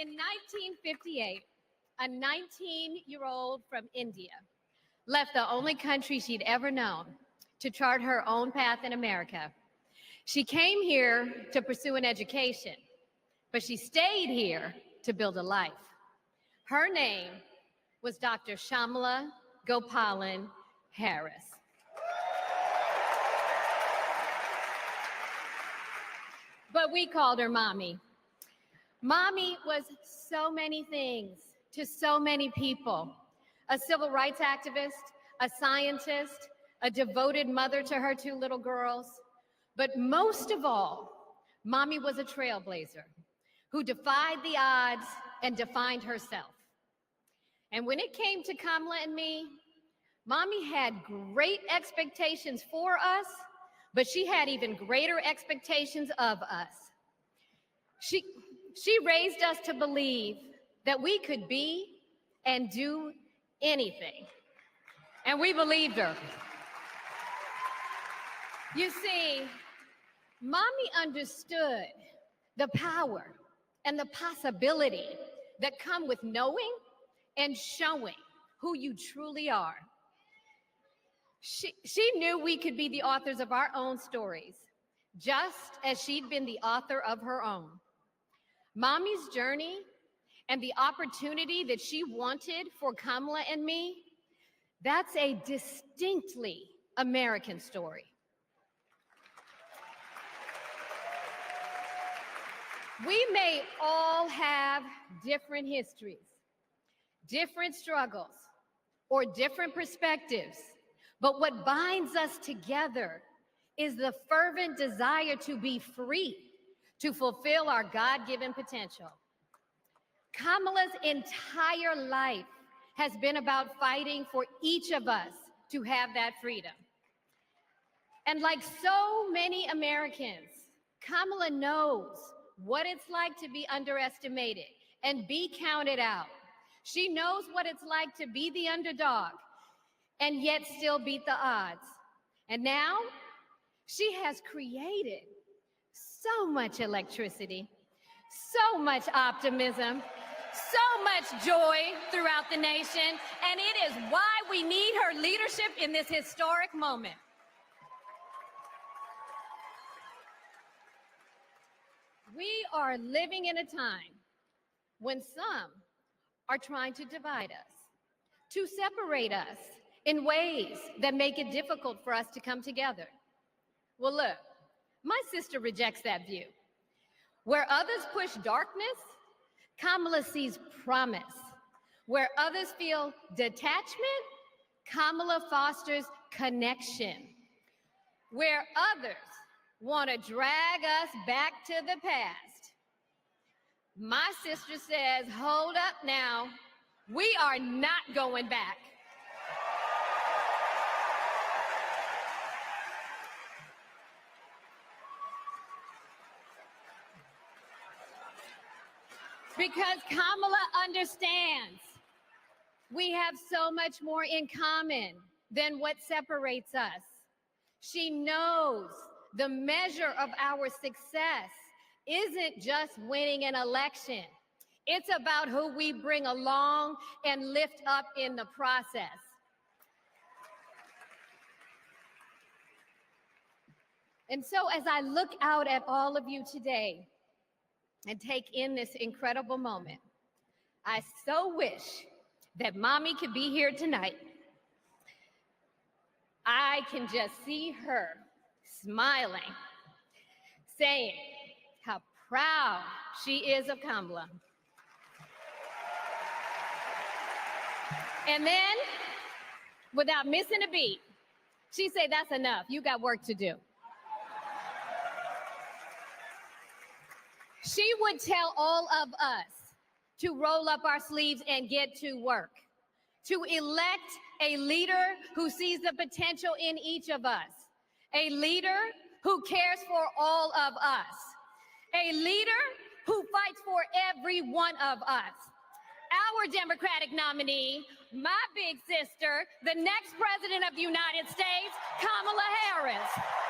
In 1958, a 19-year-old from India left the only country she'd ever known to chart her own path in America. She came here to pursue an education, but she stayed here to build a life. Her name was Dr. Kamala Gopalan Harris. But we called her Mommy. Mommy was so many things to so many people: a civil rights activist, a scientist, a devoted mother to her two little girls. But most of all, Mommy was a trailblazer who defied the odds and defined herself. And when it came to Kamala and me, Mommy had great expectations for us, but she had even greater expectations of us. She raised us to believe that we could be and do anything. And we believed her. You see, Mommy understood the power and the possibility that come with knowing and showing who you truly are. She knew we could be the authors of our own stories, just as she'd been the author of her own. Mommy's journey and the opportunity that she wanted for Kamala and me, that's a distinctly American story. We may all have different histories, different struggles, or different perspectives, but what binds us together is the fervent desire to be free, to fulfill our God-given potential. Kamala's entire life has been about fighting for each of us to have that freedom. And like so many Americans, Kamala knows what it's like to be underestimated and be counted out. She knows what it's like to be the underdog and yet still beat the odds. And now she has created so much electricity, so much optimism, so much joy throughout the nation, and it is why we need her leadership in this historic moment. We are living in a time when some are trying to divide us, to separate us in ways that make it difficult for us to come together. Well, look, my sister rejects that view. Where others push darkness, Kamala sees promise. Where others feel detachment, Kamala fosters connection. Where others want to drag us back to the past, my sister says, hold up now, we are not going back. Because Kamala understands we have so much more in common than what separates us. She knows the measure of our success isn't just winning an election. It's about who we bring along and lift up in the process. And so as I look out at all of you today and take in this incredible moment, I so wish that Mommy could be here tonight. I can just see her smiling, saying how proud she is of Kamala. And then, without missing a beat, she say, that's enough, you got work to do. She would tell all of us to roll up our sleeves and get to work, to elect a leader who sees the potential in each of us, a leader who cares for all of us, a leader who fights for every one of us. Our Democratic nominee, my big sister, the next president of the United States, Kamala Harris.